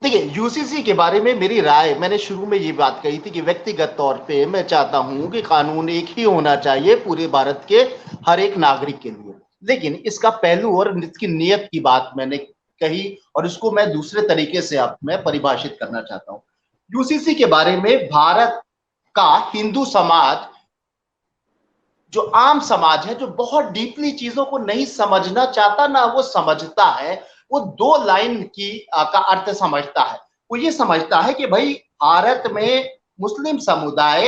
देखिए, यूसीसी के बारे में मेरी राय, मैंने शुरू में ये बात कही थी कि व्यक्तिगत तौर पे मैं चाहता हूं कि कानून एक ही होना चाहिए पूरे भारत के हर एक नागरिक के लिए। लेकिन इसका पहलू और इसकी नीयत की बात मैंने कही, और इसको मैं दूसरे तरीके से आप मैं परिभाषित करना चाहता हूं। यूसीसी के बारे में भारत का हिंदू समाज, जो आम समाज है, जो बहुत डीपली चीजों को नहीं समझना चाहता, ना वो समझता है, वो दो लाइन का अर्थ समझता है। वो ये समझता है कि भाई भारत में मुस्लिम समुदाय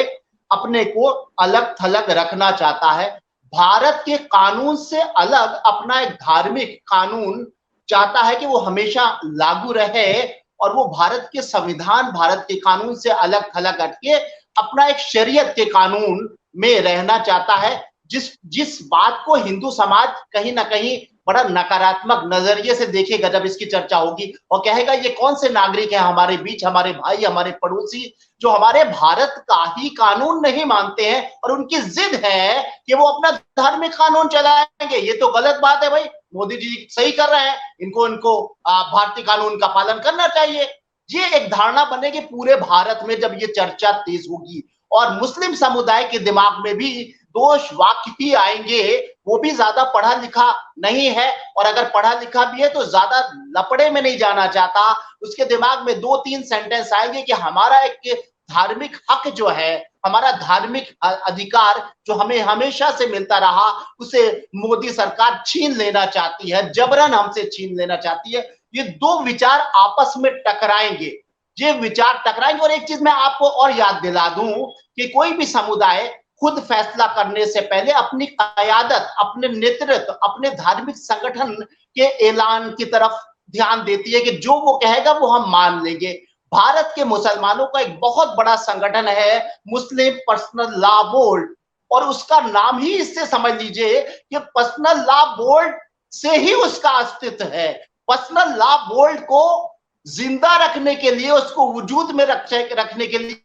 अपने को अलग थलग रखना चाहता है, भारत के कानून से अलग अपना एक धार्मिक कानून चाहता है कि वो हमेशा लागू रहे, और वो भारत के संविधान, भारत के कानून से अलग थलग हटके अपना एक शरीयत के कानून में रहना चाहता है। जिस जिस बात को हिंदू समाज कहीं ना कहीं बड़ा नकारात्मक नजरिए से देखेगा जब इसकी चर्चा होगी, और कहेगा ये कौन से नागरिक है हमारे बीच, हमारे भाई, हमारे पड़ोसी, जो हमारे भारत का ही कानून नहीं मानते हैं, और उनकी जिद है कि वो अपना धार्मिक कानून चलाएंगे। ये तो गलत बात है भाई, मोदी जी सही कर रहे हैं, इनको इनको भारतीय कानून का पालन करना चाहिए। ये एक धारणा बनेगी पूरे भारत में जब ये चर्चा तेज होगी, और मुस्लिम समुदाय के दिमाग में भी दोष वाक्य ही आएंगे। वो भी ज्यादा पढ़ा लिखा नहीं है, और अगर पढ़ा लिखा भी है तो ज्यादा लपड़े में नहीं जाना चाहता। उसके दिमाग में दो तीन सेंटेंस आएंगे कि हमारा एक धार्मिक हक जो है, हमारा धार्मिक अधिकार जो हमें हमेशा से मिलता रहा, उसे मोदी सरकार छीन लेना चाहती है, जबरन हमसे छीन लेना चाहती है। ये दो विचार आपस में टकराएंगे, ये विचार टकराएंगे। और एक चीज मैं आपको और याद दिला दूं कि कोई भी समुदाय खुद फैसला करने से पहले अपनी कयादत, अपने नेतृत्व, अपने धार्मिक संगठन के ऐलान की तरफ ध्यान देती है कि जो वो कहेगा वो हम मान लेंगे। भारत के मुसलमानों का एक बहुत बड़ा संगठन है मुस्लिम पर्सनल लॉ बोर्ड, और उसका नाम ही इससे समझ लीजिए कि पर्सनल लॉ बोर्ड से ही उसका अस्तित्व है। पर्सनल लॉ बोर्ड को जिंदा रखने के लिए, उसको वजूद में रखने के लिए,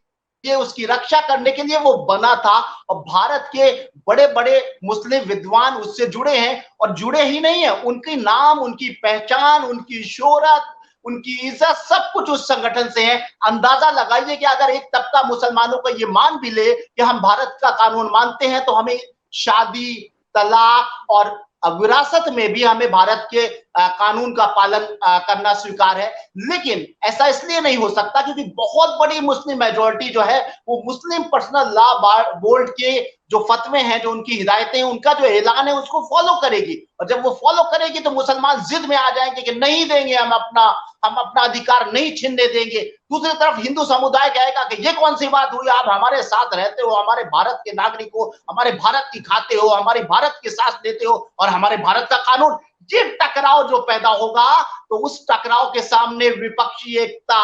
उसकी रक्षा करने के लिए वो बना था। और भारत के बड़े बड़े मुस्लिम विद्वान उससे जुड़े हैं, और जुड़े ही नहीं है, उनकी नाम, उनकी पहचान, उनकी शोहरत, उनकी इज्जत, सब कुछ उस संगठन से है। अंदाजा लगाइए कि अगर एक तबका मुसलमानों को ये मान भी ले कि हम भारत का कानून मानते हैं, तो हमें शादी, तलाक और विरासत में भी हमें भारत के कानून का पालन करना स्वीकार है। लेकिन ऐसा इसलिए नहीं हो सकता क्योंकि बहुत बड़ी मुस्लिम मेजोरिटी जो है वो मुस्लिम पर्सनल लॉ बोर्ड के जो फतवे हैं, जो उनकी हिदायतें हैं, उनका जो ऐलान है उसको फॉलो करेगी। और जब वो फॉलो करेगी तो मुसलमान जिद में आ जाएंगे कि नहीं देंगे, हम अपना अधिकार नहीं छीनने देंगे। दूसरी तरफ हिंदू समुदाय कहेगा कि ये कौन सी बात हुई, आप हमारे साथ रहते हो, हमारे भारत के नागरिक हो, हमारे भारत की खाते हो, हमारे भारत के साथ लेते हो, और हमारे भारत का कानून। ये टकराव जो पैदा होगा, तो उस टकराव के सामने विपक्षी एकता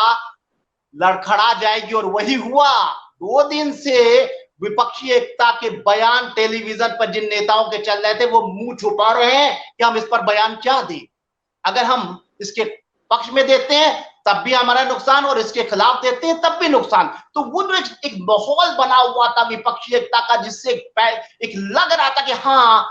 लड़खड़ा जाएगी। और वही हुआ। 2 दिन से विपक्षी एकता के बयान टेलीविजन पर जिन नेताओं के चल रहे थे, वो मुंह छुपा रहे हैं कि हम इस पर बयान क्या दें। अगर हम इसके पक्ष में देते हैं तब भी हमारा नुकसान, और इसके खिलाफ देते हैं तब भी नुकसान। तो वो जो एक माहौल बना हुआ था विपक्षी एकता का, जिससे एक लग रहा था कि हाँ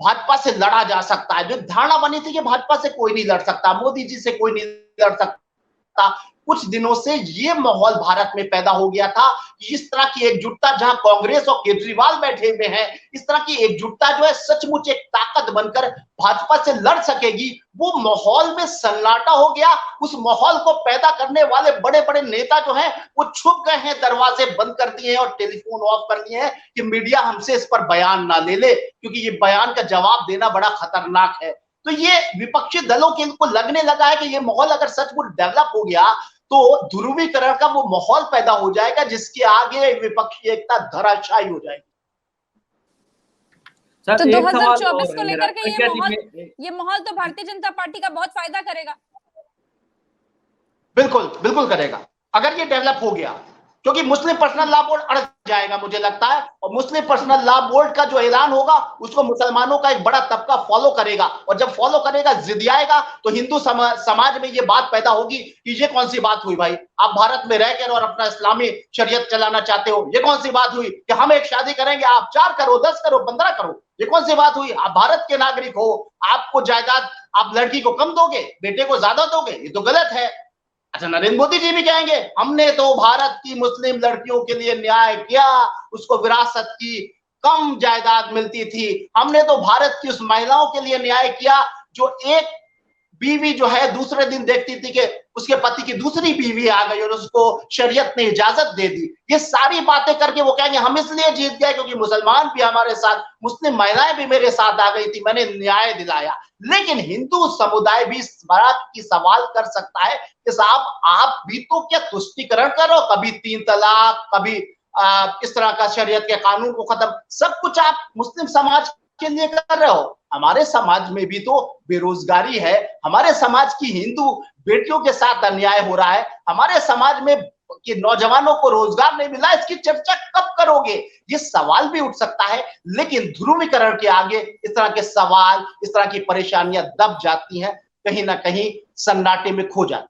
भाजपा से लड़ा जा सकता है, जो धारणा बनी थी कि भाजपा से कोई नहीं लड़ सकता, मोदी जी से कोई नहीं लड़ सकता, कुछ दिनों से ये माहौल भारत में पैदा हो गया था कि इस तरह की एकजुटता, जहां कांग्रेस और केजरीवाल बैठे हुए हैं, इस तरह की एकजुटता जो है सचमुच एक ताकत बनकर भाजपा से लड़ सकेगी, वो माहौल में सन्नाटा हो गया। उस माहौल को पैदा करने वाले बड़े बड़े नेता जो हैं वो छुप गए हैं, दरवाजे बंद कर दिए हैं और टेलीफोन ऑफ कर दिए हैं कि मीडिया हमसे इस पर बयान ना ले ले, क्योंकि ये बयान का जवाब देना बड़ा खतरनाक है। तो ये विपक्षी दलों के इनको लगने लगा है कि ये माहौल अगर सचमुच डेवलप हो गया तो ध्रुवीकरण का वो माहौल पैदा हो जाएगा, जिसके आगे विपक्षी एकता धराशायी हो जाएगी। तो 2024 को लेकर के ये माहौल तो भारतीय जनता पार्टी का बहुत फायदा करेगा। बिल्कुल बिल्कुल करेगा अगर ये डेवलप हो गया, क्योंकि मुस्लिम पर्सनल लॉ बोर्ड अड़ जाएगा मुझे लगता है, और मुस्लिम पर्सनल लॉ बोर्ड का जो ऐलान होगा उसको मुसलमानों का एक बड़ा तबका फॉलो करेगा, और जब फॉलो करेगा, जिदियाएगा, तो हिंदू समाज में ये बात पैदा होगी कि ये कौन सी बात हुई भाई, आप भारत में रहकर और अपना इस्लामी शरीयत चलाना चाहते हो, ये कौन सी बात हुई कि हम एक शादी करेंगे, आप 4 करो, 10 करो, 15 करो, ये कौन सी बात हुई, आप भारत के नागरिक हो, आपको जायदाद, आप लड़की को कम दोगे, बेटे को ज्यादा दोगे, ये तो गलत है। अच्छा, नरेंद्र मोदी जी भी कहेंगे हमने तो भारत की मुस्लिम लड़कियों के लिए न्याय किया, उसको विरासत की कम जायदाद मिलती थी, हमने तो भारत की उस महिलाओं के लिए न्याय किया जो एक बीवी जो है दूसरे दिन देखती थी कि उसके पति की दूसरी बीवी आ गई और उसको शरीयत ने इजाजत दे दी। ये सारी बातें करके वो कहेंगे हम इसलिए जीत गए क्योंकि मुसलमान भी हमारे साथ, मुस्लिम महिलाएं भी मेरे साथ आ गई थी, मैंने न्याय दिलाया। लेकिन हिंदू समुदाय भी इस बात की सवाल कर सकता है कि साहब आप भी तो क्या तुष्टिकरण करो, कभी 3 तलाक, कभी इस तरह का शरीयत के कानून को खत्म, सब कुछ आप मुस्लिम समाज के लिए कर रहे हो। हमारे समाज में भी तो बेरोजगारी है, हमारे समाज की हिंदू बेटियों के साथ अन्याय हो रहा है, हमारे समाज में कि नौजवानों को रोजगार नहीं मिला, इसकी चर्चा कब करोगे? ये सवाल भी उठ सकता है। लेकिन ध्रुवीकरण के आगे इस तरह के सवाल, इस तरह की परेशानियां दब जाती हैं, कहीं ना कहीं सन्नाटे में खो जाती हैं।